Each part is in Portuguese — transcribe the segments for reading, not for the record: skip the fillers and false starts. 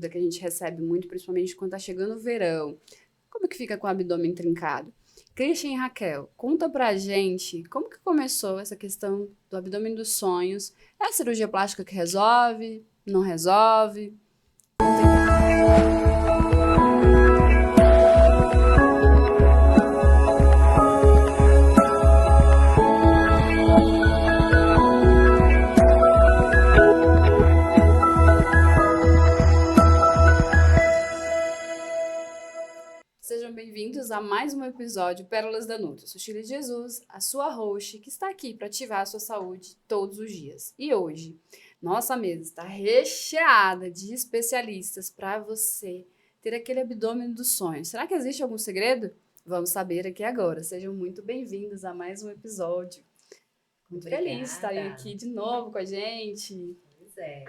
dúvida que a gente recebe muito, principalmente quando tá chegando o verão. Como que fica com o abdômen trincado? Christian e Raquel, conta pra gente como que começou essa questão do abdômen dos sonhos. É a cirurgia plástica que resolve? Não resolve? Sejam bem-vindos a mais um episódio Pérolas da Nutri. Eu sou Shirley Jesus, a sua host, que está aqui para ativar a sua saúde todos os dias. E hoje, nossa mesa está recheada de especialistas para você ter aquele abdômen dos sonhos. Será que existe algum segredo? Vamos saber aqui agora. Sejam muito bem-vindos a mais um episódio. Muito feliz de estarem aqui de novo com a gente. Pois é,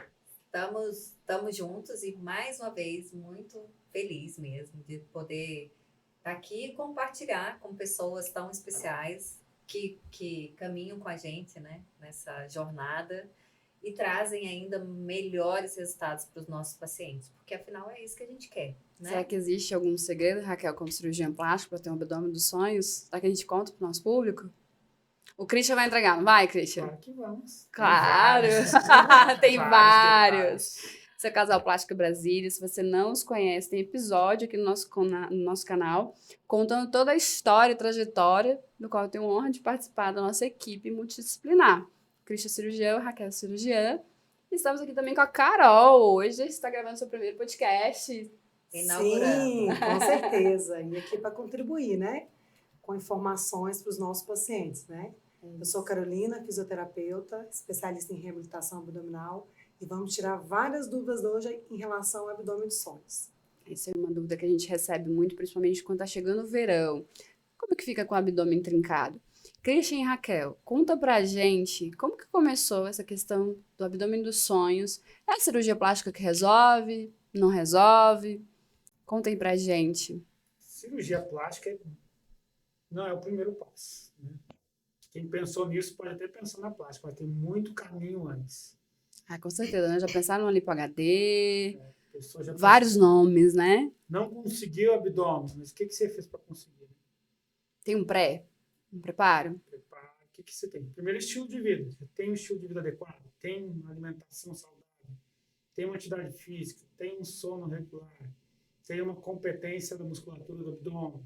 estamos juntos e mais uma vez muito feliz mesmo de poder estar aqui e compartilhar com pessoas tão especiais que caminham com a gente, né, nessa jornada e trazem ainda melhores resultados para os nossos pacientes, porque afinal é isso que a gente quer, né? Será que existe algum segredo, Raquel, como cirurgiã plástica para ter um abdômen dos sonhos? Será que a gente conta para o nosso público? O Christian vai entregar, não vai, Christian? Claro que vamos. Claro! Tem vários! Esse é o Casal Plástica Brasília. Se você não os conhece, tem episódio aqui no nosso canal contando toda a história e trajetória, do qual eu tenho a honra de participar da nossa equipe multidisciplinar. Christian cirurgião, Raquel cirurgiã. E estamos aqui também com a Carol. Hoje você está gravando seu primeiro podcast. Inaugurando. Sim, com certeza. E aqui para contribuir, né? Com informações para os nossos pacientes, né? Eu sou Carolina, fisioterapeuta, especialista em reabilitação abdominal e vamos tirar várias dúvidas hoje em relação ao abdômen dos sonhos. Essa é uma dúvida que a gente recebe muito, principalmente quando está chegando o verão. Como que fica com o abdômen trincado? Christian e Raquel, conta pra gente como que começou essa questão do abdômen dos sonhos. É a cirurgia plástica que resolve? Não resolve? Contem pra gente. Cirurgia plástica não é o primeiro passo, né? Quem pensou nisso pode até pensar na plástica, mas tem muito caminho antes. Ah, com certeza, né? Já pensaram no lipo HD, A pessoa já vários nomes, né? não conseguiu o abdômen, mas o que você fez para conseguir? Tem um preparo? Prepara. O que você tem? Primeiro, estilo de vida. Você tem um estilo de vida adequado? Tem uma alimentação saudável? Tem uma atividade física? Tem um sono regular? Tem uma competência da musculatura do abdômen?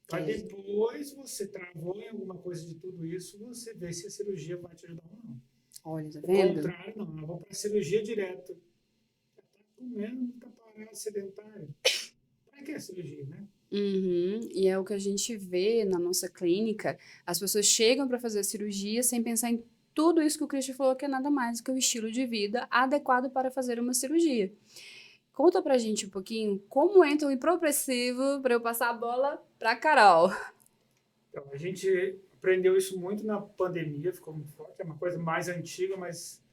Para depois você travou em alguma coisa de tudo isso, você vê se a cirurgia vai te ajudar ou não. Olha, tá Ao vendo? contrário, não. Eu vou para a cirurgia direto. Já tá comendo, tá parado, sedentário. Para que a cirurgia, né? Uhum. E é o que a gente vê na nossa clínica. As pessoas chegam para fazer a cirurgia sem pensar em tudo isso que o Christian falou, que é nada mais do que o estilo de vida adequado para fazer uma cirurgia. Conta pra gente um pouquinho como entra o hipopressivo para eu passar a bola pra Carol. Então, a gente aprendeu isso muito na pandemia, ficou muito forte. É uma coisa mais antiga, mas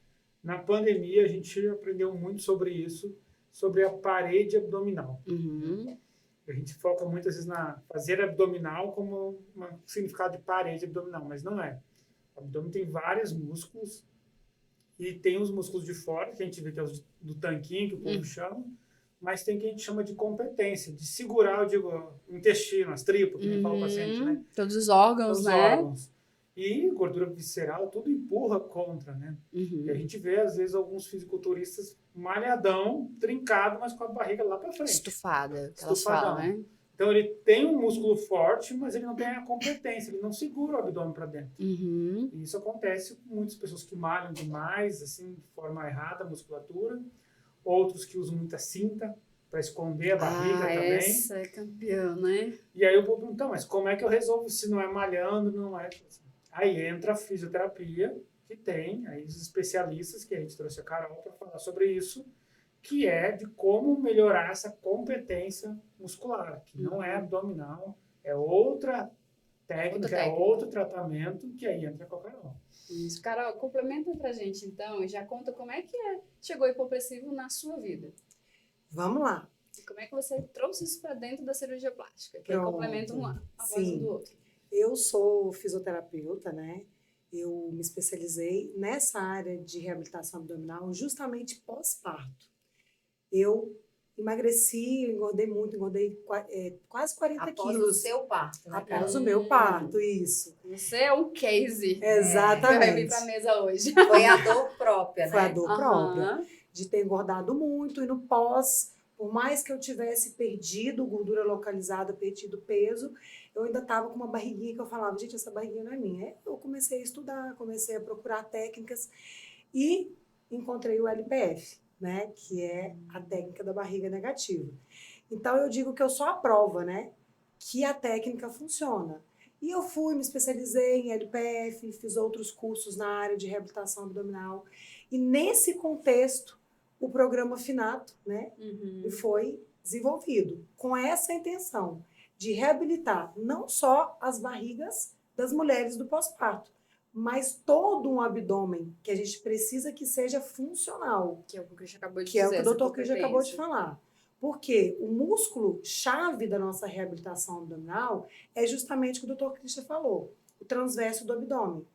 na pandemia a gente aprendeu muito sobre isso, sobre a parede abdominal. Uhum. A gente foca muitas vezes na fazer abdominal como um significado de parede abdominal, mas não é. O abdômen tem vários músculos e tem os músculos de fora, que a gente vê que é os do tanquinho, que o povo chama, mas tem que a gente chama de competência, de segurar, eu digo, o intestino, as tripas, que nem fala o paciente, né? Todos os órgãos, Os né? órgãos. E gordura visceral, tudo empurra contra, né? Uhum. E a gente vê, às vezes, alguns fisiculturistas malhadão, trincado, mas com a barriga lá pra frente. Estufada, que elas Estufadão. falam, né? Então, ele tem um músculo forte, mas ele não tem a competência, ele não segura o abdômen para dentro. Uhum. E isso acontece com muitas pessoas que malham demais, assim, de forma errada a musculatura. Outros que usam muita cinta para esconder a barriga também. Essa é campeã, né? E aí eu vou perguntar, mas como é que eu resolvo se não é malhando, não é... Aí entra a fisioterapia, que tem aí os especialistas, que a gente trouxe a Carol para falar sobre isso, que é de como melhorar essa competência muscular, que não é abdominal, é outra técnica, é outro tratamento, que aí entra com a Carol. Isso. Carol, complementa pra gente então e já conta como é que chegou o hipopressivo na sua vida. Vamos lá. E como é que você trouxe isso para dentro da cirurgia plástica? Que Pronto. complementa a voz Sim. do outro. Eu sou fisioterapeuta, né? Eu me especializei nessa área de reabilitação abdominal justamente pós-parto. Eu Emagreci, engordei muito, engordei quase 40 Após o quilos. seu parto, né, Carol? Após o meu parto, isso. Você é um case. Exatamente. Que vai vir pra mesa hoje. Foi a dor própria, Foi a né? dor própria. Aham. De ter engordado muito e no pós, por mais que eu tivesse perdido gordura localizada, perdido peso, eu ainda estava com uma barriguinha que eu falava, gente, essa barriguinha não é minha. Aí eu comecei a estudar, comecei a procurar técnicas e encontrei o LPF, né, que é a técnica da barriga negativa. Então eu digo que eu sou a prova, né, que a técnica funciona. E eu fui, me especializei em LPF, fiz outros cursos na área de reabilitação abdominal. E nesse contexto, o programa Finato, né, foi desenvolvido com essa intenção de reabilitar não só as barrigas das mulheres do pós-parto, mas todo um abdômen que a gente precisa que seja funcional, Que é o que o Christian acabou de que é o dizer. que o essa Dr. Christian acabou de competência. falar. Porque o músculo chave da nossa reabilitação abdominal é justamente o que o Dr. Christian falou, o transverso do abdômen.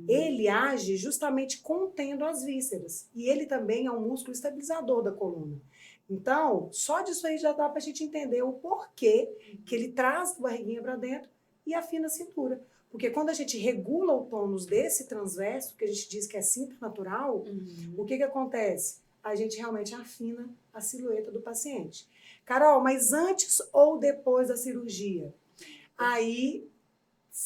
Ele age justamente contendo as vísceras. E ele também é um músculo estabilizador da coluna. Então, só disso aí já dá para a gente entender o porquê que ele traz a barriguinha para dentro e afina a cintura. Porque quando a gente regula o tônus desse transverso, que a gente diz que é cinto natural, o que acontece? A gente realmente afina a silhueta do paciente. Carol, mas antes ou depois da cirurgia? Aí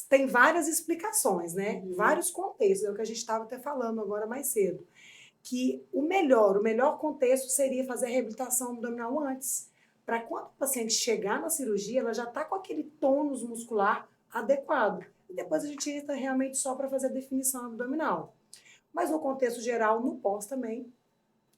tem várias explicações, né? Vários contextos, é o que a gente estava até falando agora mais cedo. Que o melhor contexto seria fazer a reabilitação abdominal antes. Para quando o paciente chegar na cirurgia, ela já está com aquele tônus muscular adequado. E depois a gente entra realmente só para fazer a definição abdominal. Mas no contexto geral, no pós também,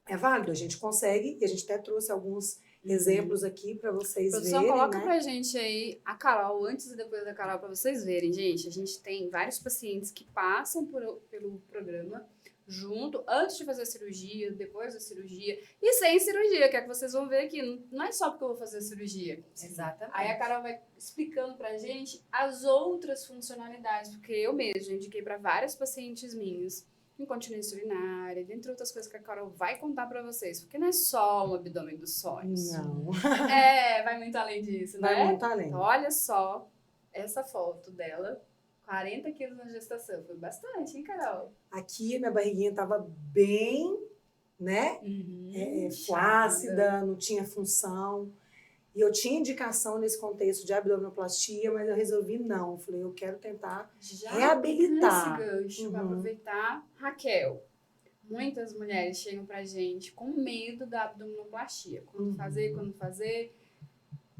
é válido. A gente consegue, e a gente até trouxe alguns exemplos aqui para vocês Produção, verem, coloca né? pra gente aí a Carol, antes e depois da Carol, pra vocês verem, gente. A gente tem vários pacientes que passam pelo programa junto, antes de fazer a cirurgia, depois da cirurgia e sem cirurgia, que é que vocês vão ver aqui. Não é só porque eu vou fazer a cirurgia. Exatamente. Aí a Carol vai explicando pra gente as outras funcionalidades, porque eu mesma indiquei pra vários pacientes minhos incontinência urinária, dentre outras coisas que a Carol vai contar pra vocês, porque não é só um abdômen dos sonhos. Não, Vai muito além disso, vai né? muito além. Então, olha só essa foto dela, 40 quilos na gestação. Foi bastante, hein, Carol? Aqui minha barriguinha estava bem, né? Flácida, não tinha função. E eu tinha indicação nesse contexto de abdominoplastia, mas eu resolvi não. Eu falei, eu quero tentar Já reabilitar. esse gancho, pra aproveitar, Raquel. Muitas mulheres chegam pra gente com medo da abdominoplastia. Quando fazer,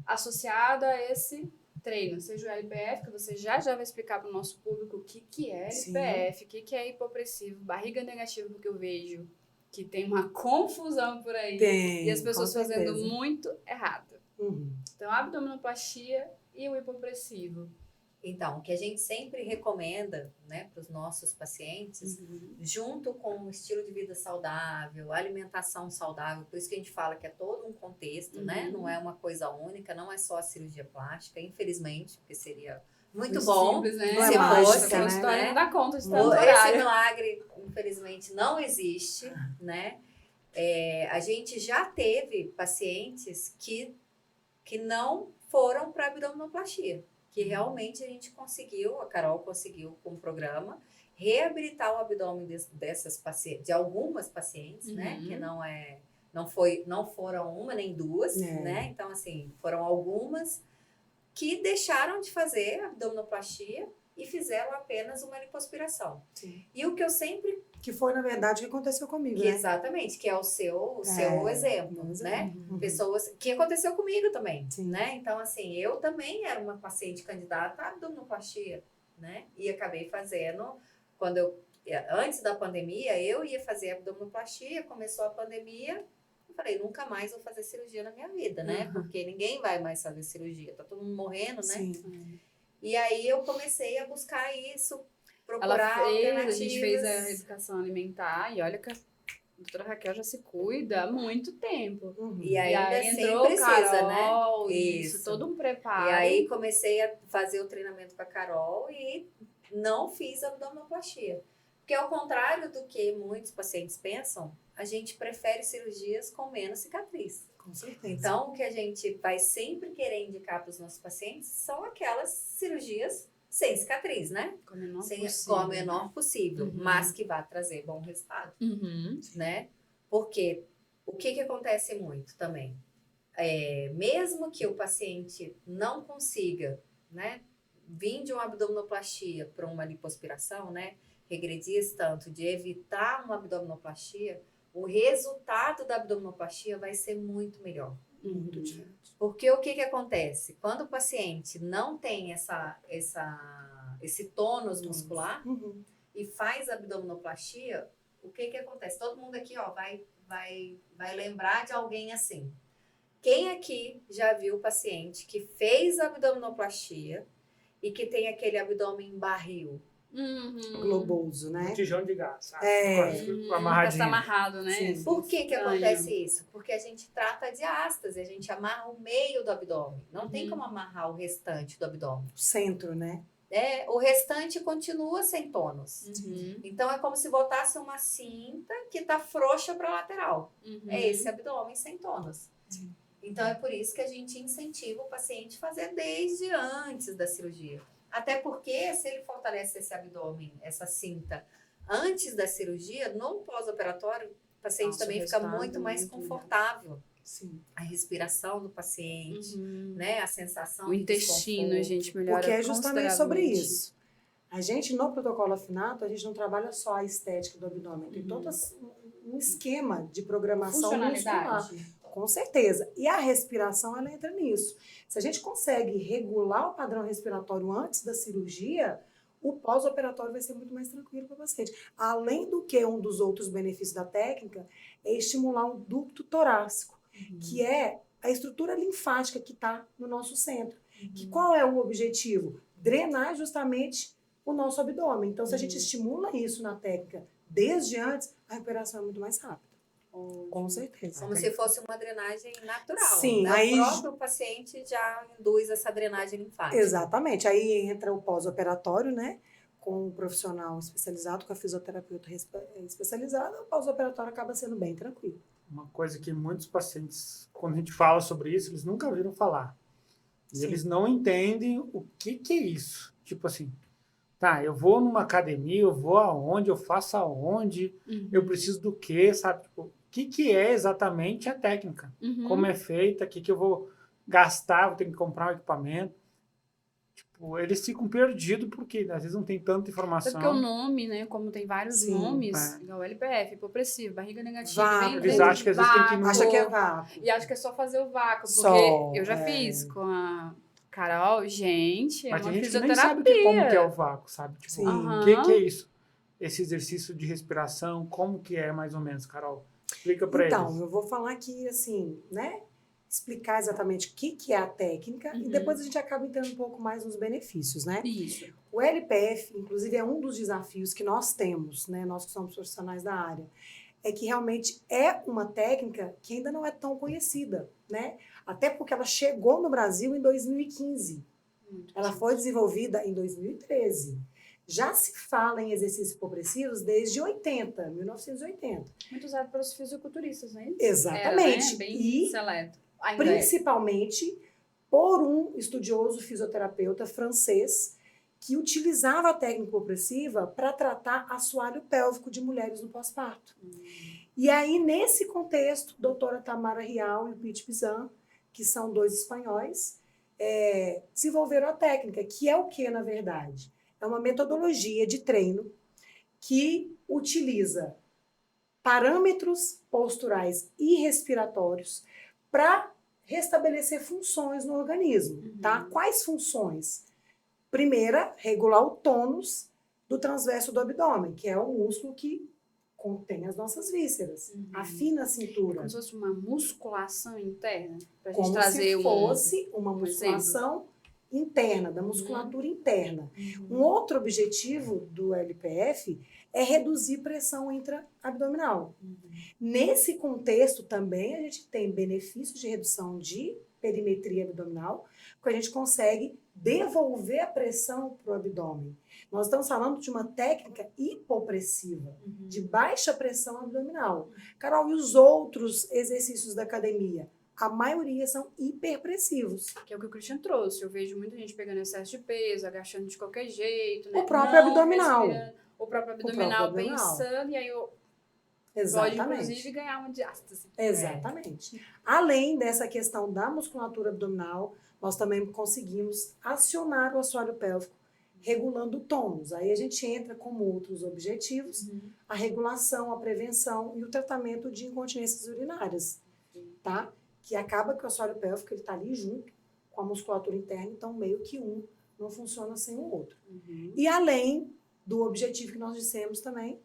associada a esse treino, seja o LPF, que você já vai explicar para o nosso público o que é LPF, o que é hipopressivo, barriga negativa, porque eu vejo que tem uma confusão por aí. Tem, e as pessoas com fazendo certeza. muito errado. Então, a abdominoplastia e o hipopressivo. Então, o que a gente sempre recomenda, né, para os nossos pacientes, junto com o estilo de vida saudável, alimentação saudável, por isso que a gente fala que é todo um contexto, né? Não é uma coisa única, não é só a cirurgia plástica, infelizmente, porque seria muito bom. Simples, né? Não é se mágica, fosse, né? Consultório não dá conta de tanto Esse horário. milagre, infelizmente, não existe, né? A gente já teve pacientes que não foram para abdominoplastia, que realmente a gente conseguiu, a Carol conseguiu com o programa, reabilitar o abdômen dessas pacientes, de algumas pacientes, né? Que não foram uma nem duas, né? Então, assim, foram algumas que deixaram de fazer abdominoplastia e fizeram apenas uma lipoaspiração. Sim. E o que eu sempre... Que foi, na verdade, o que aconteceu comigo, né? Exatamente, que é o seu exemplo, né? Pessoas... Que aconteceu comigo também, né? Então, assim, eu também era uma paciente candidata à abdominoplastia, né? E acabei fazendo... Antes da pandemia, eu ia fazer abdominoplastia, começou a pandemia... Eu falei, nunca mais vou fazer cirurgia na minha vida, né? Porque ninguém vai mais fazer cirurgia. Tá todo mundo morrendo, né? Sim. E aí eu comecei a buscar isso, procurar alternativas. A gente fez a reeducação alimentar e olha que a doutora Raquel já se cuida há muito tempo. E ainda entrou assim precisa, Carol, né? Isso, todo um preparo. E aí comecei a fazer o treinamento com a Carol e não fiz abdominoplastia. Porque ao contrário do que muitos pacientes pensam, a gente prefere cirurgias com menos cicatriz. Com certeza. Então, o que a gente vai sempre querer indicar para os nossos pacientes são aquelas cirurgias sem cicatriz, né? Com o menor Com possível. o menor possível, Uhum. mas que vai trazer bom resultado, Uhum. né? Porque o que acontece muito também? Mesmo que o paciente não consiga, né, vir de uma abdominoplastia para uma lipoaspiração, né, regredir esse tanto de evitar uma abdominoplastia, o resultado da abdominoplastia vai ser muito melhor. Muito Uhum. diferente. Porque o que acontece? Quando o paciente não tem esse tônus muscular Uhum. e faz abdominoplastia, o que acontece? Todo mundo aqui, ó, vai lembrar de alguém assim. Quem aqui já viu o paciente que fez abdominoplastia e que tem aquele abdômen barril? Uhum. Globoso, né? Botijão de gás, sabe? É. Quase Tá amarradinho. amarrado, né? Sim. Por que Estranho. acontece isso? Porque a gente trata de ástase, a gente amarra o meio do abdômen. Não tem como amarrar o restante do abdômen. O centro, né? O restante continua sem tônus. Uhum. Então é como se botasse uma cinta que tá frouxa para lateral. Uhum. É esse abdômen sem tônus. Sim. Então é por isso que a gente incentiva o paciente a fazer desde antes da cirurgia. Até porque se ele fortalece esse abdômen, essa cinta, antes da cirurgia, no pós-operatório, o paciente Nossa, também o fica resultado muito é mais muito confortável. Sim. A respiração do paciente, Uhum. né? A sensação O de intestino, desconforto. gente, melhora Porque é justamente sobre consideravelmente. isso. A gente, no protocolo afinato, a gente não trabalha só a estética do abdômen. Tem todo um esquema de programação muscular. Funcionalidade. Com certeza. E a respiração, ela entra nisso. Se a gente consegue regular o padrão respiratório antes da cirurgia, o pós-operatório vai ser muito mais tranquilo para o paciente. Além do que, um dos outros benefícios da técnica é estimular o ducto torácico, que é a estrutura linfática que está no nosso centro. Que qual é o objetivo? Drenar justamente o nosso abdômen. Então, se a gente estimula isso na técnica desde antes, a recuperação é muito mais rápida. Com certeza. Como se fosse uma drenagem natural. Sim, né? aí- O próprio paciente já induz essa drenagem linfática. Exatamente. Aí entra o pós-operatório, né? Com o profissional especializado, com a fisioterapeuta especializada, o pós-operatório acaba sendo bem tranquilo. Uma coisa que muitos pacientes, quando a gente fala sobre isso, eles nunca ouviram falar. E Sim. eles não entendem o que é isso. Tipo assim, tá, eu vou numa academia, eu vou aonde, eu faço aonde, eu preciso do quê, sabe? Tipo, o que é exatamente a técnica? Uhum. Como é feita, o que eu vou gastar, vou ter que comprar um equipamento. Tipo, eles ficam perdidos porque às vezes não tem tanta Até informação. porque o nome, né? Como tem vários Sim, nomes, é. igual LPF, hipopressivo, barriga negativa, Vácuo. vem Eles dentro acham que de às vezes tem que ir no- vácuo. Acha que é vácuo. E acho que é só fazer o vácuo, porque Só, eu já fiz com a Carol, gente, é Mas uma tem gente que nem fisioterapia. sabe como que é o vácuo, sabe? Tipo, Sim. o que é isso? Esse exercício de respiração, como que é mais ou menos, Carol? Explica pra Então, eles. eu vou falar aqui, assim, né? Explicar exatamente o que é a técnica e Uhum. depois a gente acaba entrando um pouco mais nos benefícios, né? Isso. O LPF, inclusive, é um dos desafios que nós temos, né? Nós que somos profissionais da área, é que realmente é uma técnica que ainda não é tão conhecida, né? Até porque ela chegou no Brasil em 2015. Ela foi desenvolvida em 2013. Já se fala em exercícios hipopressivos desde 1980. Muito usado pelos fisiculturistas, né? Exatamente. Era, né? Bem E seleto. Ainda é. principalmente por um estudioso fisioterapeuta francês que utilizava a técnica hipopressiva para tratar assoalho pélvico de mulheres no pós-parto. E aí, nesse contexto, a doutora Tamara Rial e o Pete Pizan, que são dois espanhóis, desenvolveram a técnica, que é o que, na verdade? É uma metodologia de treino que utiliza parâmetros posturais e respiratórios para restabelecer funções no organismo, tá? Quais funções? Primeira, regular o tônus do transverso do abdômen, que é o músculo que contém as nossas vísceras, afina a cintura. Como se fosse uma musculação interna. Pra gente Como trazer se fosse uma um musculação interna, da musculatura interna. Um outro objetivo do LPF é reduzir pressão intra-abdominal. Nesse contexto também a gente tem benefícios de redução de perimetria abdominal, porque a gente consegue devolver a pressão para o abdômen. Nós estamos falando de uma técnica hipopressiva, de baixa pressão abdominal. Carol, e os outros exercícios da academia? a maioria são hiperpressivos. Que é o que o Christian trouxe. Eu vejo muita gente pegando excesso de peso, agachando de qualquer jeito, né? O próprio Não abdominal. respirando. O próprio abdominal pensando, e aí pode, Exatamente. inclusive, ganhar uma diástase. Exatamente. Além dessa questão da musculatura abdominal, nós também conseguimos acionar o assoalho pélvico, regulando o tônus. Aí a gente entra como outros objetivos, a regulação, a prevenção e o tratamento de incontinências urinárias, tá? Que acaba que o assoalho pélvico ele tá ali junto com a musculatura interna, então meio que um não funciona sem o outro. E além do objetivo que nós dissemos também,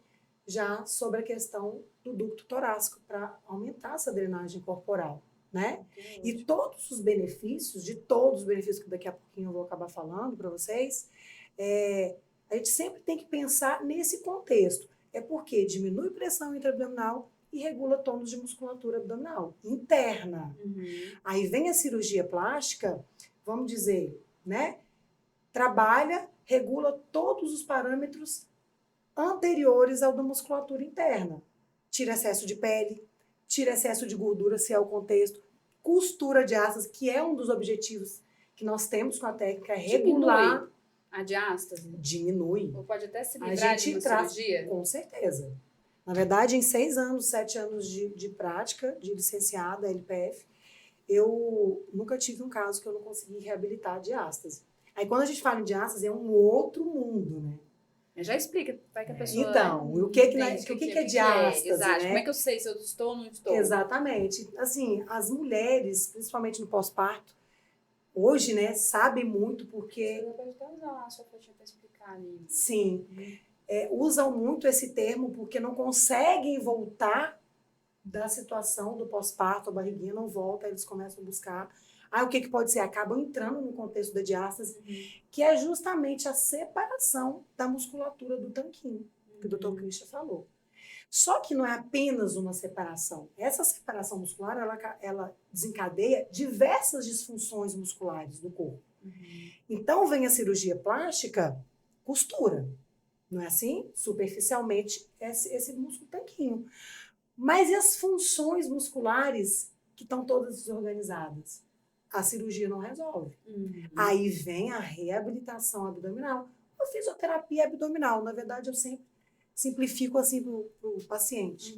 já sobre a questão do ducto torácico, para aumentar essa drenagem corporal, né? E todos os benefícios, que daqui a pouquinho eu vou acabar falando para vocês, a gente sempre tem que pensar nesse contexto. É porque diminui pressão intraabdominal e regula tônus de musculatura abdominal interna. Aí vem a cirurgia plástica, vamos dizer, né? Trabalha, regula todos os parâmetros anteriores ao da musculatura interna. Tira excesso de pele, tira excesso de gordura, se é o contexto, costura diástase, que é um dos objetivos que nós temos com a técnica, é regular. Diminui a diástase? Diminui. Ou pode até se A livrar de gente uma traz, cirurgia? com certeza. Na verdade, em 6 anos, 7 anos de prática, de licenciada, LPF, eu nunca tive um caso que eu não consegui reabilitar a diástase. Aí, quando a gente fala em diástase, é um outro mundo, né? Já explica, vai que a pessoa... Então, o que é diástase, Exato, né? como é que eu sei se eu estou ou não estou? Exatamente. Assim, as mulheres, principalmente no pós-parto, hoje, né, sabem muito porque... Você pode até usar lá a sua fotinha para explicar ali. Sim. Usam muito esse termo porque não conseguem voltar da situação do pós-parto, a barriguinha não volta, eles começam a buscar. O que pode ser? Acabam entrando no contexto da diástase, que é justamente a separação da musculatura do tanquinho, que o Dr. Christian falou. Só que não é apenas uma separação. Essa separação muscular, ela desencadeia diversas disfunções musculares do corpo. Então, vem a cirurgia plástica, costura. Não é assim? Superficialmente, esse músculo tanquinho. Mas e as funções musculares que estão todas desorganizadas? A cirurgia não resolve. Aí vem a reabilitação abdominal, a fisioterapia abdominal. Na verdade, eu sempre simplifico assim para o paciente,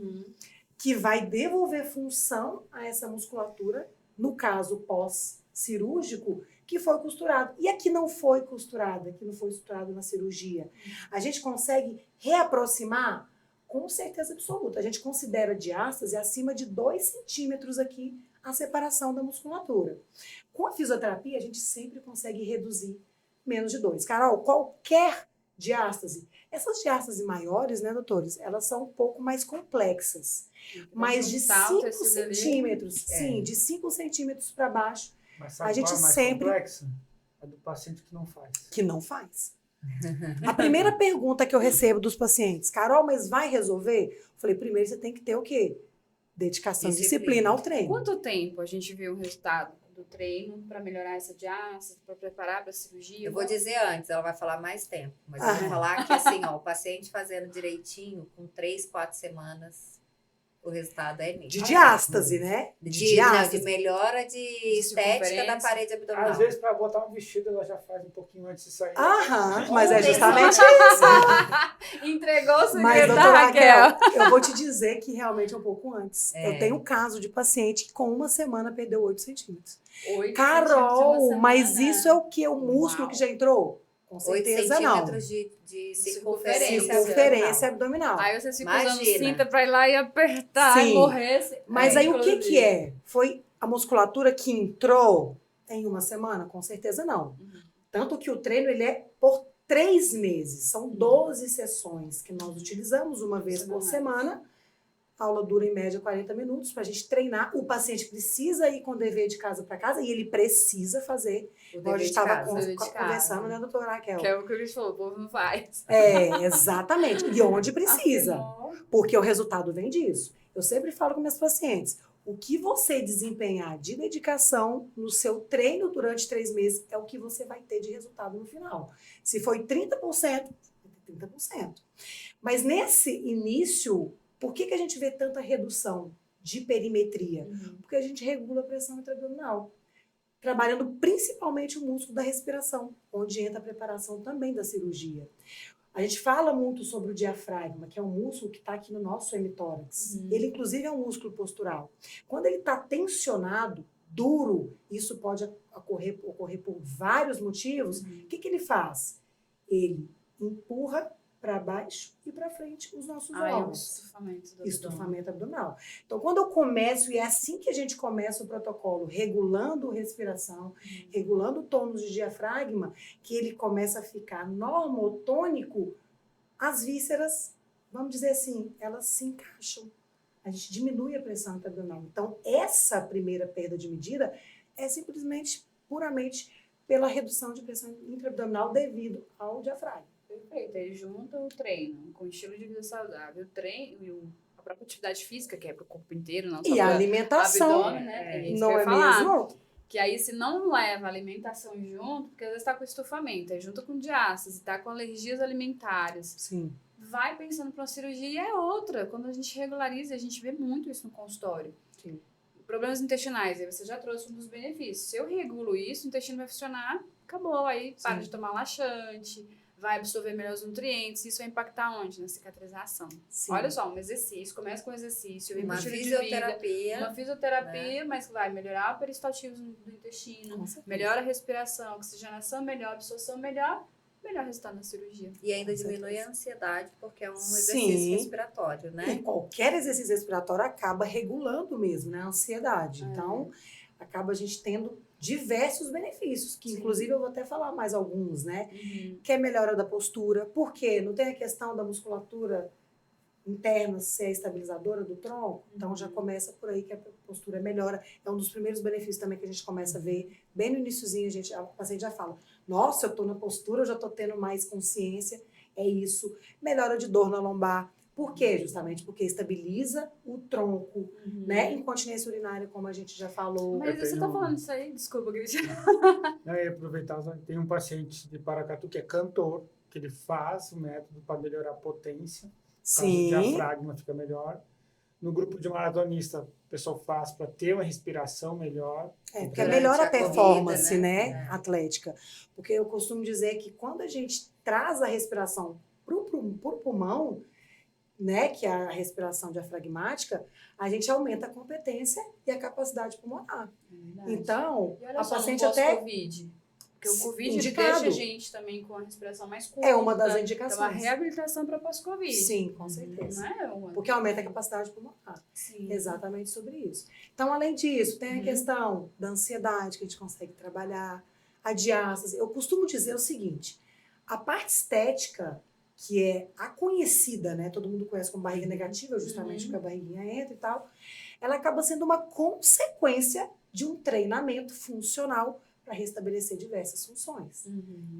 que vai devolver função a essa musculatura, no caso pós-cirúrgico, que foi costurado. E a que não foi costurada, que não foi costurada na cirurgia? A gente consegue reaproximar com certeza absoluta. A gente considera diástase acima de 2 centímetros aqui a separação da musculatura. Com a fisioterapia, a gente sempre consegue reduzir menos de 2. Carol, qualquer diástase, essas diástases maiores, né, doutores, elas são um pouco mais complexas. Mas de 5 centímetros, sim, de 5 centímetros para baixo, Mas sabe a gente qual é mais sempre... complexa? A do paciente que não faz. Que não faz. A primeira pergunta que eu recebo dos pacientes, Carol, mas vai resolver? Eu falei, primeiro você tem que ter o quê? Dedicação, disciplina ao treino. Quanto tempo a gente vê o resultado do treino para melhorar essa diástase, para preparar para a cirurgia? Eu vou dizer antes, ela vai falar mais tempo, mas eu vou falar que assim, ó, o paciente fazendo direitinho, com 3, 4 semanas, o resultado é nítido. De diástase, né? De melhora de estética da parede abdominal. Às vezes, para botar um vestido, ela já faz um pouquinho antes de sair. Mas é justamente isso. Entregou o segredo Mas, da doutora Raquel. Eu vou te dizer que realmente é um pouco antes. Eu tenho um caso de paciente que com 1 semana perdeu 8 centímetros. 8 Carol, mas isso é o que? O músculo que já entrou? Com 8 certeza não. centímetros de circunferência Circunferência abdominal. Aí você fica usando cinta para ir lá e apertar e morrer. Mas aí o que é? Foi a musculatura que entrou em 1 semana? Com certeza não. Tanto que o treino ele é por 3 meses. São 12 sessões que nós utilizamos uma vez por semana. A aula dura em média 40 minutos para a gente treinar. O paciente precisa ir com o dever de casa para casa e ele precisa fazer. A gente estava conversando, né, doutora Raquel? Que é o que ele falou, o povo não faz. Exatamente. E onde precisa. Porque o resultado vem disso. Eu sempre falo com meus pacientes, o que você desempenhar de dedicação no seu treino durante 3 meses é o que você vai ter de resultado no final. Se foi 30%, 30%. Mas nesse início, por que a gente vê tanta redução de perimetria, porque a gente regula a pressão intra-abdominal, trabalhando principalmente o músculo da respiração, onde entra a preparação também da cirurgia. A gente fala muito sobre o diafragma, que é um músculo que está aqui no nosso hemitórax. Ele, inclusive, é um músculo postural. Quando ele está tensionado, duro, isso pode ocorrer por vários motivos, o que ele faz? Ele empurra para baixo e para frente os nossos órgãos. Estufamento abdominal. Então, quando eu começo, e é assim que a gente começa o protocolo, regulando a respiração, regulando o tônus de diafragma, que ele começa a ficar normotônico, as vísceras, vamos dizer assim, elas se encaixam. A gente diminui a pressão intra-abdominal. Então, essa primeira perda de medida é simplesmente, puramente, pela redução de pressão intra-abdominal devido ao diafragma. Perfeito. Aí junta o treino com o estilo de vida saudável, o treino e a própria atividade física, que é para o corpo inteiro, não só e a alimentação, abdômen, né? não é mesmo? Que aí, se não leva a alimentação junto, porque às vezes está com estufamento, aí junto com diástase, está com alergias alimentares. Sim. Vai pensando para uma cirurgia e é outra. Quando a gente regulariza, a gente vê muito isso no consultório. Sim. Problemas intestinais, aí você já trouxe um dos benefícios. Se eu regulo isso, o intestino vai funcionar, acabou. Aí para de tomar laxante, vai absorver melhor os nutrientes. Isso vai impactar onde? Na cicatrização. Sim. Olha só, um exercício, começa com um exercício, uma fisioterapia. Uma fisioterapia, né? Mas vai melhorar o peristaltismo do intestino, melhora a respiração, oxigenação melhor, absorção melhor resultado na cirurgia. E ainda diminui a ansiedade, porque é um exercício respiratório, né? E qualquer exercício respiratório acaba regulando mesmo, né? A ansiedade. Então, acaba a gente tendo diversos benefícios, que inclusive eu vou até falar mais alguns, né? Que é melhora da postura. Por quê? Não tem a questão da musculatura interna ser estabilizadora do tronco? Então, já começa por aí que a postura melhora. É um dos primeiros benefícios também que a gente começa a ver. Bem no iniciozinho, a paciente já fala, nossa, eu estou na postura, eu já estou tendo mais consciência. É isso. Melhora de dor na lombar. Por quê? Justamente porque estabiliza o tronco, né? Incontinência urinária, como a gente já falou. Mas você está falando isso aí? Desculpa, Cristiano. Eu ia aproveitar, tem um paciente de Paracatu que é cantor, que ele faz o método para melhorar a potência. Sim. O diafragma fica melhor. No grupo de maratonista, o pessoal faz para ter uma respiração melhor. Porque melhora a performance, corrida, né? Atlética. Porque eu costumo dizer que quando a gente traz a respiração para o pulmão, né, que é a respiração diafragmática, a gente aumenta a competência e a capacidade pulmonar. Então, a paciente até... COVID. Porque o COVID deixa a gente também com a respiração mais curta. É uma das indicações. É uma reabilitação para pós-Covid. Sim, com certeza. Não é uma... Porque aumenta a capacidade pulmonar. Sim. Exatamente sobre isso. Então, além disso, tem a questão da ansiedade que a gente consegue trabalhar, a diástase. Eu costumo dizer o seguinte, a parte estética, que é a conhecida, né? Todo mundo conhece como barriga negativa, justamente porque a barriguinha entra e tal. Ela acaba sendo uma consequência de um treinamento funcional para restabelecer diversas funções,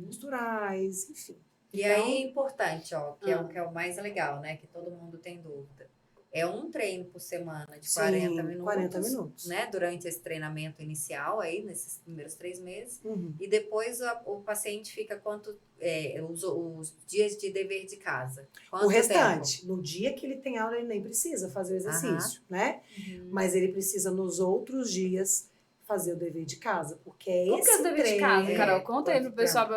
posturais, enfim. E então, aí é importante, ó, que é o mais legal, né? Que todo mundo tem dúvida. É um treino por semana de 40 minutos. 40 minutos. Né? Durante esse treinamento inicial, aí, nesses primeiros 3 meses. E depois o paciente fica os dias de dever de casa. O restante. Tempo? No dia que ele tem aula, ele nem precisa fazer o exercício, né? Mas ele precisa, nos outros dias, fazer o dever de casa. Porque é Como esse que é o dever de casa, Carol? Conta aí pro pessoal.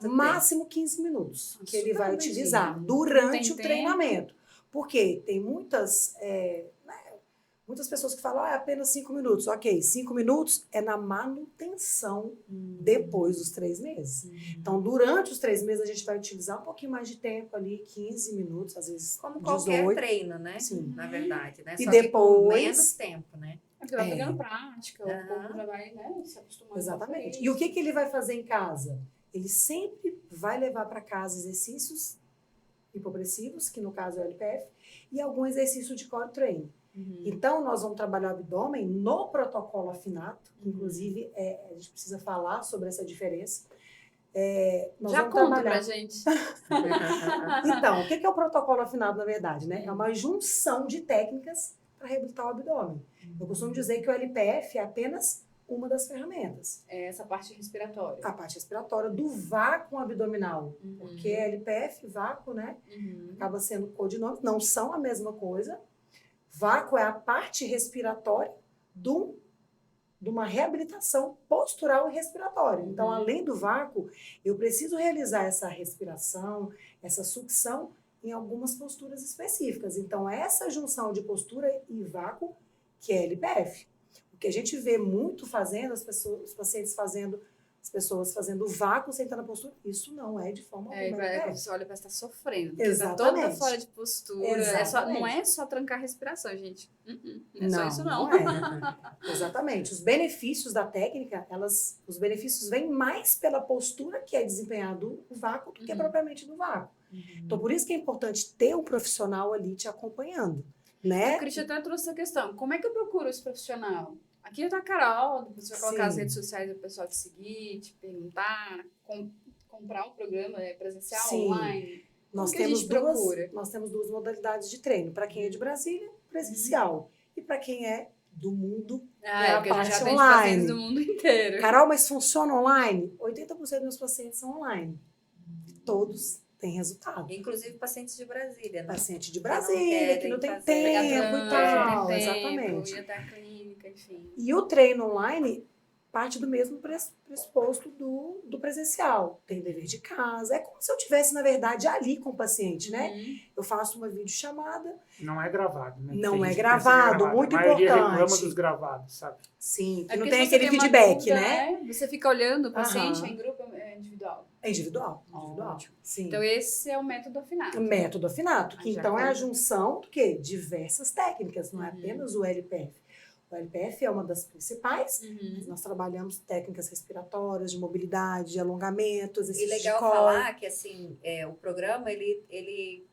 Máximo 15 minutos que ele vai utilizar durante o treinamento. Porque tem muitas pessoas que falam, é apenas 5 minutos. Ok, 5 minutos é na manutenção depois dos 3 meses. Então, durante os 3 meses, a gente vai utilizar um pouquinho mais de tempo ali, 15 minutos, às vezes como 18. Qualquer treino, né? Sim. Na verdade, né? E Só depois... que com menos tempo, né? Porque vai pegando prática, o corpo já vai, né, se acostumando. Exatamente. E o que ele vai fazer em casa? Ele sempre vai levar para casa exercícios hipopressivos, que no caso é o LPF, e algum exercício de core training. Então, nós vamos trabalhar o abdômen no protocolo afinato, que inclusive a gente precisa falar sobre essa diferença. Nós já vamos conta trabalhar... pra gente. Então, o que é o protocolo afinado, na verdade? Né? É uma junção de técnicas para reabilitar o abdômen. Eu costumo dizer que o LPF é apenas uma das ferramentas. É essa parte respiratória. A parte respiratória do vácuo abdominal. Porque LPF, vácuo, né? Acaba sendo codinome. Não são a mesma coisa. Vácuo é a parte respiratória de uma reabilitação postural e respiratória. Então, além do vácuo, eu preciso realizar essa respiração, essa sucção em algumas posturas específicas. Então, essa junção de postura e vácuo que é LPF. O que a gente vê muito fazendo, os pacientes fazendo, as pessoas fazendo vácuo sentando na postura, isso não é de forma alguma LPF. Você olha para estar sofrendo. Porque tá Exatamente. toda fora de postura. Não é só trancar a respiração, gente. Não é só isso, não. Não é. Exatamente. Os benefícios da técnica, os benefícios vêm mais pela postura que é desempenhado o vácuo do que propriamente do vácuo. Então, por isso que é importante ter um profissional ali te acompanhando, né? O Christian até trouxe essa questão. Como é que eu procuro esse profissional? Aqui tá a Carol, depois você vai colocar as redes sociais do pessoal te seguir, te perguntar, comprar um programa presencial, online. Nós temos duas modalidades de treino. Para quem é de Brasília, presencial. E para quem é do mundo, é a parte já tem online. pacientes do mundo inteiro. Carol, mas funciona online? 80% dos meus pacientes são online. Todos têm resultado. Inclusive pacientes de Brasília, né? Paciente de Brasília, que não tem tempo e tal. Exatamente. Ir até a clínica, enfim. E o treino online parte do mesmo pressuposto do presencial. Tem dever de casa. É como se eu estivesse, na verdade, ali com o paciente, né? Eu faço uma videochamada. Não é gravado, né? Não é gravado, muito importante. A maioria importante. reclama dos gravados, sabe? Sim, que É não porque tem se aquele você tem uma feedback, dúvida, né? Você fica olhando o paciente, é em grupo, é individual. É individual. Ótimo. Sim. Então, esse é o método afinato. O método afinato, que Já então é a conta. junção do quê? Diversas técnicas, não é apenas o LPF. O LPF é uma das principais, mas nós trabalhamos técnicas respiratórias, de mobilidade, de alongamento, E exercícios legal de core. falar que assim, o programa ele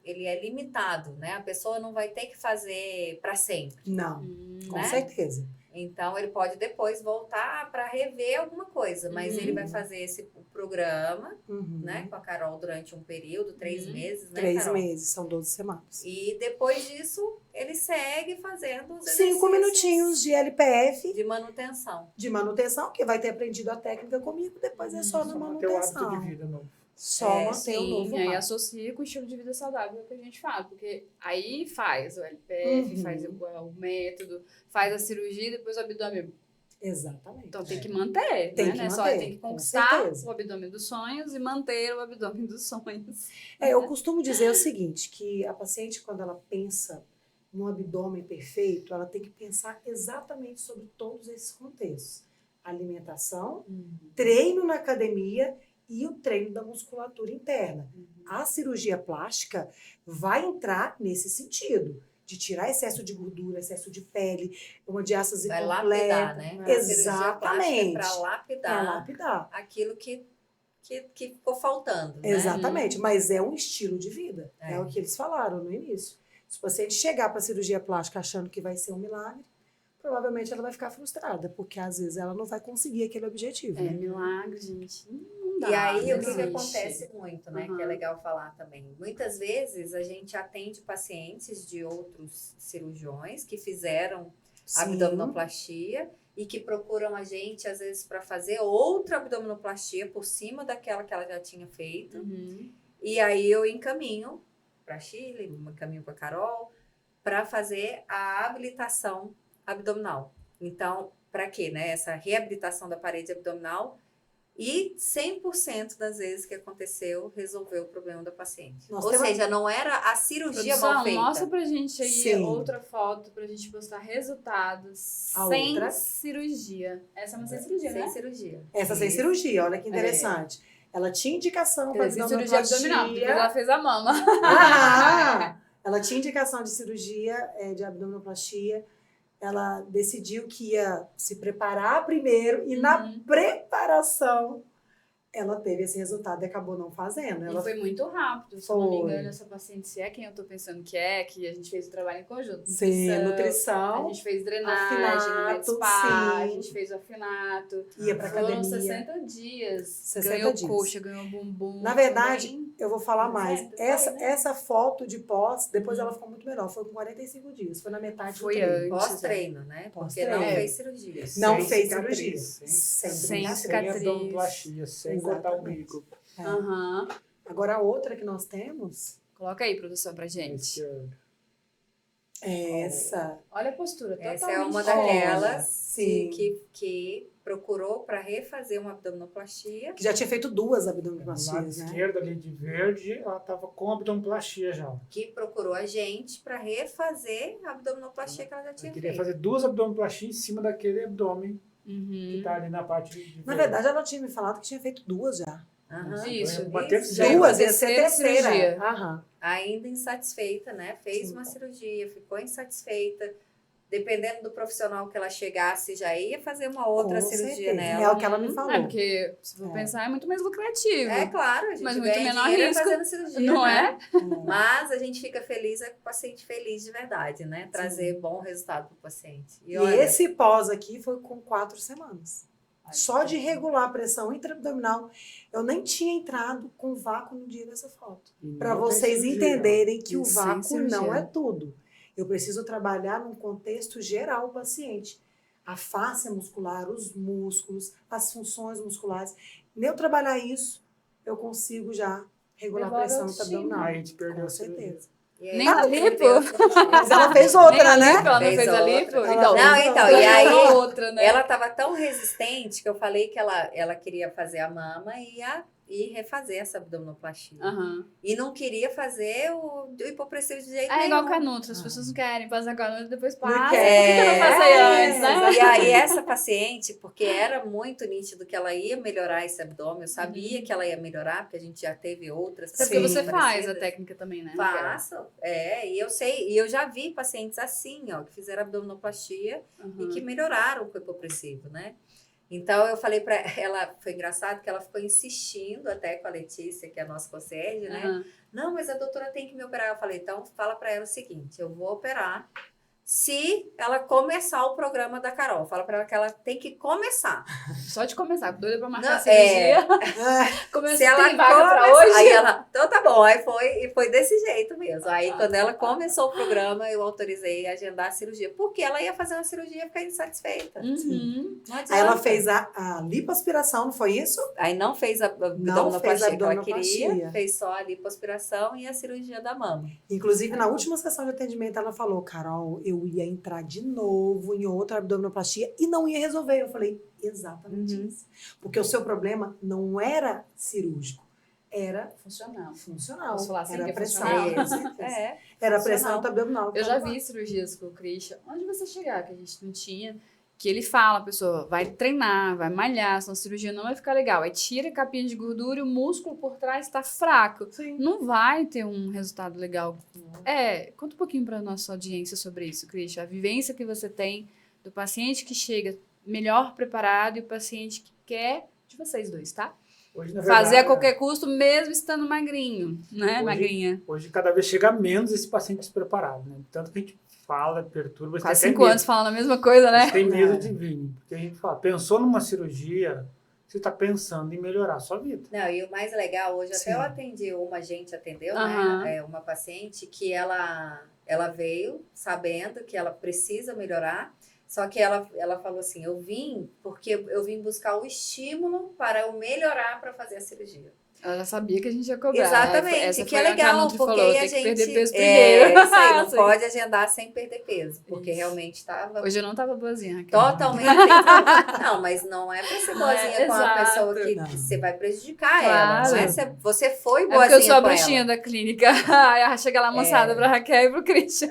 é limitado, né? A pessoa não vai ter que fazer para sempre. Não, com né? certeza. Então ele pode depois voltar para rever alguma coisa, mas ele vai fazer o programa, né, com a Carol durante um período, 3 meses, né, 3 Carol? meses, são 12 semanas. E depois disso, ele segue fazendo os 5 minutinhos de LPF, de manutenção. que vai ter aprendido a técnica comigo, depois é só na Só manter o hábito manutenção. de vida novo. Só manter o Sim, novo e aí hábito. associa com o estilo de vida saudável que a gente fala, porque aí faz o LPF, faz o método, faz a cirurgia e depois o abdômen. Exatamente. Então tem que manter, Tem né? que Não é só manter, tem que com conquistar certeza. o abdômen dos sonhos e manter o abdômen dos sonhos. Eu costumo dizer o seguinte, que a paciente, quando ela pensa no abdômen perfeito, ela tem que pensar exatamente sobre todos esses contextos. Alimentação, treino na academia e o treino da musculatura interna. A cirurgia plástica vai entrar nesse sentido, de tirar excesso de gordura, excesso de pele, uma diástase Vai completa. lapidar, né? Exatamente. Para Para lapidar lapidar. aquilo que ficou faltando, né? Exatamente, mas é um estilo de vida. É. É o que eles falaram no início. Se o paciente chegar para a cirurgia plástica achando que vai ser um milagre, provavelmente ela vai ficar frustrada, porque às vezes ela não vai conseguir aquele objetivo. É milagre, gente. Não dá. E aí, não o que existe. acontece muito, né? Que é legal falar também. Muitas vezes, a gente atende pacientes de outros cirurgiões que fizeram Sim. abdominoplastia e que procuram a gente, às vezes, para fazer outra abdominoplastia por cima daquela que ela já tinha feito. E aí, eu encaminho para Chile, encaminho para Carol, para fazer a habilitação abdominal. Então, para quê, né? Essa reabilitação da parede abdominal. E 100% das vezes que aconteceu, resolveu o problema da paciente. Ou seja, não era a cirurgia Produção, mal feita. mostra pra gente aí Sim. outra foto pra gente postar resultados A sem outra? cirurgia. Essa é uma sem cirurgia, Sem né? cirurgia. Essa sem cirurgia, olha que interessante. Ela tinha indicação para Cirurgia abdominal, depois ela fez a mama. Ela tinha indicação de cirurgia, de abdominoplastia. Ela decidiu que ia se preparar primeiro e na preparação ela teve esse resultado e acabou não fazendo. E Ela foi muito rápido, se eu não me Foi. engano, essa paciente, se é quem eu tô pensando que a gente fez o trabalho em conjunto. Sim, A nutrição, gente fez drenagem, afinato, spa, a sim. gente fez o afinato. ia para Foram academia. 60 dias. 60 ganhou dias. coxa, ganhou bumbum. Na verdade, também. eu vou falar mais. Certo, foi, né? Essa foto de pós, depois ela ficou muito melhor. Foi com 45 dias. Foi na metade Foi do treino. antes. Pós-treino, né? Porque Pós-treino. não É. fez cirurgia. Não Sem fez cicatriz, cirurgia. Sem Sem Sem cicatriz. abdominoplastia, sem cortar o Exatamente. bico. É. Aham. Agora, a outra que nós temos, Coloca aí, produção, pra gente. Esse ano. Essa. Olha a postura, Essa é totalmente uma diferente. daquelas Sim. que procurou para refazer uma abdominoplastia. Que já tinha feito 2 Do lado abdominoplastias, né? esquerdo ali de verde, ela tava com abdominoplastia já. Que procurou a gente para refazer a abdominoplastia que ela já Eu tinha queria feito. fazer 2 abdominoplastias em cima daquele abdômen que Uhum. tá ali na parte de Na verde. verdade, ela tinha me falado que tinha feito 2 já. Aham. Isso. Então, bater Isso. Já ia 2, pra ia ser a terceira terceira. cirurgia. Aham. Ainda insatisfeita, né? Fez Sim. uma cirurgia, ficou insatisfeita. Dependendo do profissional que ela chegasse, já ia fazer uma outra Com cirurgia certeza. nela. É o que ela me falou. É, porque, se for É. pensar, é muito mais lucrativo. É claro, a gente Mas muito ganha menor dinheiro risco, fazendo cirurgia, não né? é? Mas a gente fica feliz, é com o paciente feliz de verdade, né? Trazer bom resultado para o paciente. E olha, esse pós aqui foi com 4 semanas. Só de regular a pressão intraabdominal, eu nem tinha entrado com vácuo no dia dessa foto. E Para não tem vocês cirurgia. entenderem que o Sem vácuo cirurgia. não é tudo. Eu preciso trabalhar num contexto geral o paciente. A face muscular, os músculos, as funções musculares. Nem eu trabalhar isso, eu consigo já regular a Devolve pressão a autoestima. intraabdominal. Aí a gente perdeu Com a cirurgia. certeza. e aí, Nem a ele lipo? veio a cirurgia. Mas ela fez outra, Nem a né? lipo, ela não Fez fez a outra. lipo? Ela Então, fez Não, outra. então, e aí outra, né? ela estava tão resistente que eu falei que ela queria fazer a mama e refazer essa abdominoplastia. Aham. E não queria fazer o hipopressivo de jeito É nenhum. igual canuto, as pessoas não querem passar canuto e depois Não passam. Por quer. que eu não passei antes, né? E aí essa paciente, porque era muito nítido que ela ia melhorar esse abdômen, eu sabia que ela ia melhorar, porque a gente já teve outras. Até porque Sim. você faz a parecidas. técnica também, né? Faço, e eu sei, e eu já vi pacientes assim, ó, que fizeram abdominoplastia Uhum. e que melhoraram com o hipopressivo, né? Então eu falei para ela, foi engraçado que ela ficou insistindo até com a Letícia, que é a nossa concierge, né? Aham. Não, mas a doutora tem que me operar. Eu falei, então fala para ela o seguinte, eu vou operar se ela começar o programa da Carol. Fala para ela que ela tem que começar. Só de começar, doida pra marcar Não, a cirurgia. Se Começou, ela tem vaga pra começar- hoje? Aí ela, então tá bom. Aí foi desse jeito mesmo. Aí quando ela começou o programa, eu autorizei a agendar a cirurgia. Porque ela ia fazer uma cirurgia e ficar insatisfeita. Uhum. Não adianta. Aí ela fez a lipoaspiração, não foi isso? Aí não fez a Não fez a abdominoplastia que ela abdominoplastia. queria, fez só a lipoaspiração e a cirurgia da mama. Inclusive, na última sessão de atendimento, ela falou, Carol, eu ia entrar de novo em outra abdominoplastia e não ia resolver. Eu falei, exatamente Uhum. isso. Porque o seu problema não era cirúrgico, era Funcional. funcional. Posso falar assim era que é pressão. funcional? Com certeza. É. Era a pressão funcional. abdominal. Eu já vi cirurgias com o Christian, onde você chegar, que a gente não tinha, que ele fala, a pessoa vai treinar, vai malhar, senão a cirurgia não vai ficar legal. Aí tira a capinha de gordura e o músculo por trás tá fraco. Sim. Não vai ter um resultado legal. Conta um pouquinho pra nossa audiência sobre isso, Christian. A vivência que você tem do paciente que chega melhor preparado e o paciente que quer de vocês dois, tá? Hoje, na Fazer a verdade, qualquer custo, mesmo estando magrinho, né? Hoje- Magrinha. Hoje cada vez chega menos esse paciente despreparado, né? Tanto que a gente fala, perturba, Quase tem 5 anos falando a mesma coisa, A né? gente tem medo É. de vir. Porque a gente fala, pensou numa cirurgia, você está pensando em melhorar a sua vida. Não, e o mais legal, hoje Sim. até eu atendi, uma gente atendeu, Aham. né? Uma paciente que ela veio sabendo que ela precisa melhorar, só que ela falou assim, eu vim porque eu vim buscar o estímulo para eu melhorar para fazer a cirurgia. Ela já sabia que a gente ia cobrar. Exatamente, Essa que foi é a que a legal, Nutri porque falou, aí a tem que gente... perder peso primeiro. É, isso aí, não Sim. pode agendar sem perder peso, porque Isso. realmente estava Hoje eu não tava boazinha, Raquel. totalmente... Não, mas não é pra ser Não é, boazinha com a exato. pessoa que Não. você vai prejudicar Claro. ela, não é? Você foi É porque boazinha eu sou a com bruxinha ela. da clínica. Aí chega lá moçada pra Raquel e pro Christian.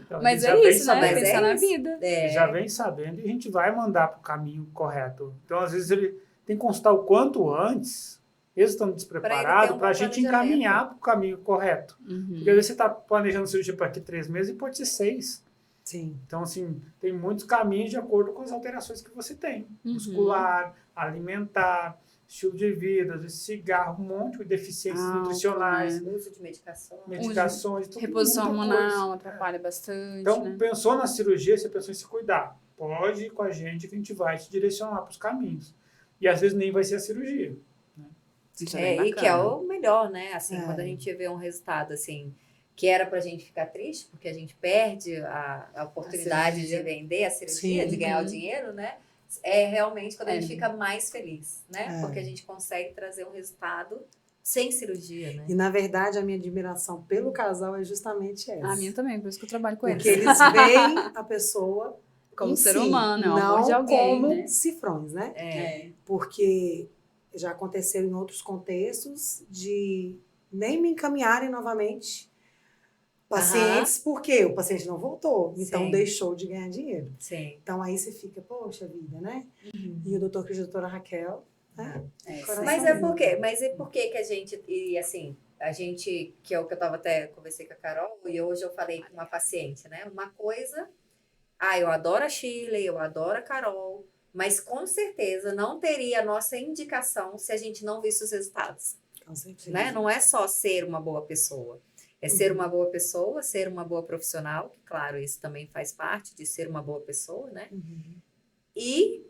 Então, a Mas gente é já vem isso, né? sabendo. Mas Pensar é na isso. vida. É. Já vem sabendo e a gente vai mandar para o caminho correto. Então, às vezes, ele tem que consultar o quanto antes, eles estão despreparados, um para a bom gente planejamento. encaminhar para o caminho correto. Uhum. Porque às vezes você está planejando cirurgia para aqui 3 meses e pode ser 6. Sim. Então, assim, tem muitos caminhos de acordo com as alterações que você tem. Uhum. Muscular, alimentar, estilo de vida, às vezes cigarro, um monte de deficiências Álcool, nutricionais, Uso de medicação. medicações, tudo, Reposição muita hormonal coisa. atrapalha bastante, Então, né? pensou na cirurgia, você pensou em se cuidar. Pode ir com a gente que a gente vai te direcionar para os caminhos. E às vezes nem vai ser a cirurgia. Isso é bem E que é bacana. o melhor, né? Assim, É. quando a gente vê um resultado assim, que era pra gente ficar triste, porque a gente perde a oportunidade de cirurgia. vender a cirurgia, Sim. de ganhar o Uhum. dinheiro, né? É realmente quando a É. gente fica mais feliz, né? É. Porque a gente consegue trazer um resultado sem cirurgia, né? E, na verdade, a minha admiração pelo casal é justamente essa. A minha também, por isso que eu trabalho com Porque eles. eles veem a pessoa Como em ser si, humano, é o amor não de alguém, como né? cifrões, né? É. Porque já aconteceu em outros contextos de nem me encaminharem novamente pacientes, porque o paciente não voltou, então Sim. deixou de ganhar dinheiro. Sim. Então aí você fica, poxa vida, né? Uhum. E o doutor Cris e a doutora Raquel, né? Coração Mas é lindo. por que que a gente, e assim, a gente, que é o que eu tava até, conversei com a Carol, e hoje eu falei com uma paciente, né? Uma coisa, eu adoro a Shirley, eu adoro a Carol, mas com certeza não teria a nossa indicação se a gente não visse os resultados, Com certeza. né? Não é só ser uma boa pessoa, é ser uma boa pessoa, ser uma boa profissional, que claro, isso também faz parte de ser uma boa pessoa, né? Uhum. E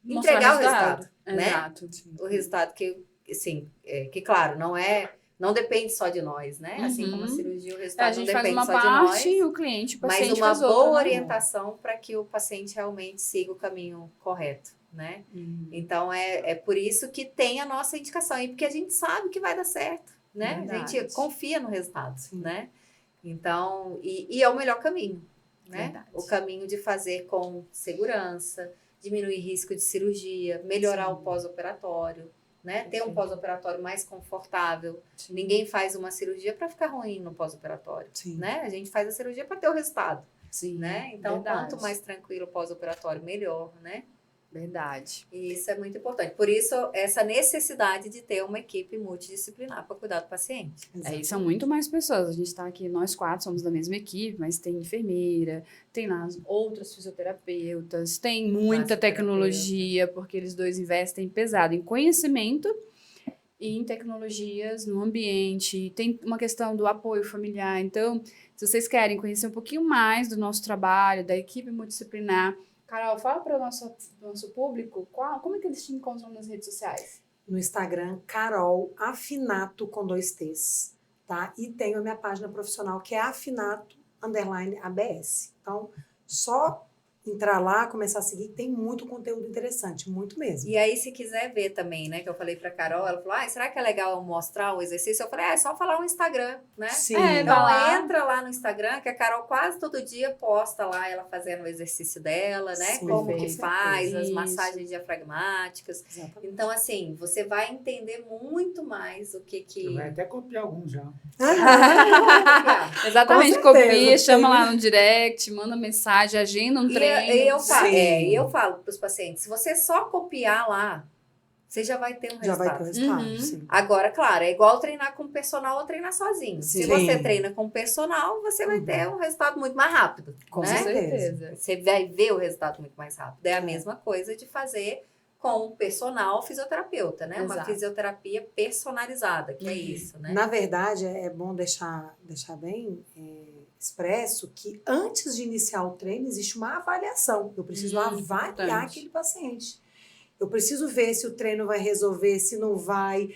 Mostrar entregar o resultado, né? Exato. O resultado que, assim, que claro, não depende só de nós, né? Assim como a Uhum. cirurgia, o A resultado não gente faz depende uma só de parte e nós, o cliente, o mas paciente uma faz boa outra, né? orientação para que o paciente realmente siga o caminho correto, né? Uhum. Então, é por isso que tem a nossa indicação, e porque a gente sabe que vai dar certo, né? A Verdade. gente confia no resultado, Sim. né? Então, e é o melhor caminho, né? Verdade. O caminho de fazer com segurança, diminuir risco de cirurgia, melhorar Sim. o pós-operatório, né? Ter um Perfeito. pós-operatório mais confortável. Sim. Ninguém faz uma cirurgia para ficar ruim no pós-operatório, Sim. né? A gente faz a cirurgia para ter o resultado, Sim, né? Então, verdade. quanto mais tranquilo o pós-operatório, melhor, né? Verdade. E isso é muito importante. Por isso, essa necessidade de ter uma equipe multidisciplinar para cuidar do paciente. E são muito mais pessoas. A gente está aqui, nós 4 somos da mesma equipe, mas tem enfermeira, tem lá as outras fisioterapeutas, tem muita Massoterapeuta. tecnologia, porque eles dois investem pesado em conhecimento e em tecnologias no ambiente. Tem uma questão do apoio familiar. Então, se vocês querem conhecer um pouquinho mais do nosso trabalho, da equipe multidisciplinar, Carol, fala para o nosso público como é que eles te encontram nas redes sociais. No Instagram, Carol Afinato com 2 T's, tá? E tenho a minha página profissional, que é Afinato_ABS. Então, só entrar lá, começar a seguir, tem muito conteúdo interessante, muito mesmo. E aí, se quiser ver também, né? Que eu falei pra Carol, ela falou, será que é legal eu mostrar o exercício? Eu falei, é só falar o Instagram, né? Sim. Então, vai lá. entra lá no Instagram, que a Carol quase todo dia posta lá ela fazendo o exercício dela, né? Sim, Como com que faz, certeza. as Isso. massagens diafragmáticas. Exatamente. Então, assim, você vai entender muito mais o que Você vai até copiar alguns já. Exatamente, Com certeza, copia, chama tem. lá no direct, manda mensagem, agenda um treino. Sim. E eu falo para os pacientes, se você só copiar lá, você já vai ter um Já vai resultado. ter o resultado, Uhum. sim. Agora, claro, é igual treinar com personal ou treinar sozinho. Se Sim. você treina com personal, você vai ter um resultado muito mais rápido, Com Com né? certeza. Você vai ver o resultado muito mais rápido. É a É. mesma coisa de fazer com personal fisioterapeuta, né? Uma Exato. fisioterapia personalizada, que é isso, né? Na verdade, é bom deixar bem expresso que antes de iniciar o treino existe uma avaliação. Eu preciso avaliar importante. aquele paciente. Eu preciso ver se o treino vai resolver, se não vai.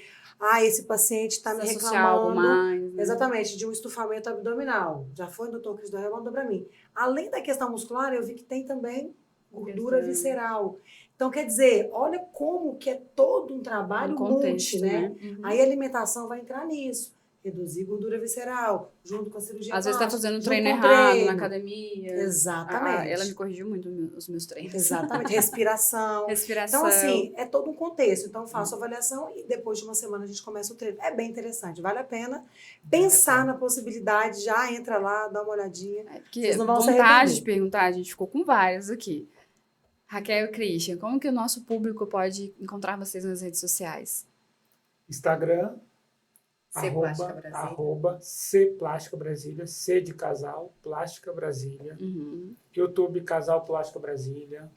Esse paciente está me Se associar algo reclamando. mais, né? Exatamente, de um estufamento abdominal. Já foi o doutor Cris mandou para mim. Além da questão muscular, eu vi que tem também gordura Questão. visceral. Então, quer dizer, olha como que é todo um trabalho Um contexto, né? Uhum. Aí a alimentação vai entrar nisso. Reduzir gordura visceral, junto com a cirurgia Às vezes tá plástica, fazendo junto treino com o errado treino. na academia. Exatamente. Ela me corrigiu muito os meus treinos. Exatamente. Respiração. Respiração. Então, assim, é todo um contexto. Então, eu faço a avaliação e depois de uma semana a gente começa o treino. É bem interessante, vale a pena pensar na possibilidade, já entra lá, dá uma olhadinha. Porque Vocês não vão se vontade arrepender. de perguntar, a gente ficou com várias aqui. Raquel e Christian, como que o nosso público pode encontrar vocês nas redes sociais? Instagram, C Plástica Brasília. arroba C Plástica Brasília, C de casal, Plástica Brasília. Uhum. YouTube, Casal Plástica Brasília.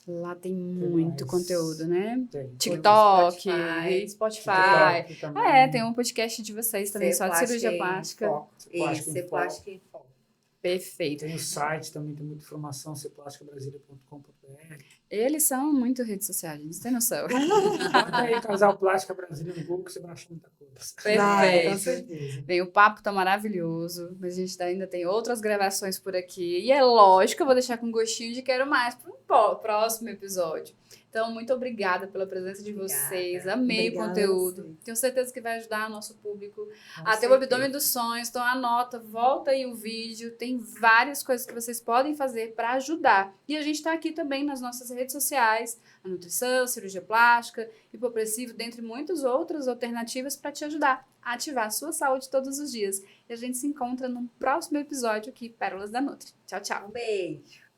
Lá tem muito mais? conteúdo, né? Tem. TikTok, Spotify. Spotify. TikTok também. Tem um podcast de vocês também, só de cirurgia plástica. Plástica em Isso, Foco. plástica em foco. Perfeito. Tem o site também, tem muita informação, cplasticabrasilia.com.br. Eles são muito redes sociais, gente, tem noção. Bota aí Casal Plástica Brasília no Google que você vai achar muita coisa. Perfeito. Com certeza. Bem, o papo tá maravilhoso, mas a gente ainda tem outras gravações por aqui. E é lógico que eu vou deixar com gostinho de quero mais para um próximo episódio. Então, muito obrigada pela presença de Obrigada. vocês. Amei Obrigada o a conteúdo. você. Tenho certeza que vai ajudar o nosso público Com a ter o certeza. abdômen dos sonhos. Então, anota, volta aí o vídeo. Tem várias coisas que vocês podem fazer para ajudar. E a gente está aqui também nas nossas redes sociais, a nutrição, cirurgia plástica, hipopressivo, dentre muitas outras alternativas para te ajudar a ativar a sua saúde todos os dias. E a gente se encontra num próximo episódio aqui, Pérolas da Nutri. Tchau, tchau. Um beijo.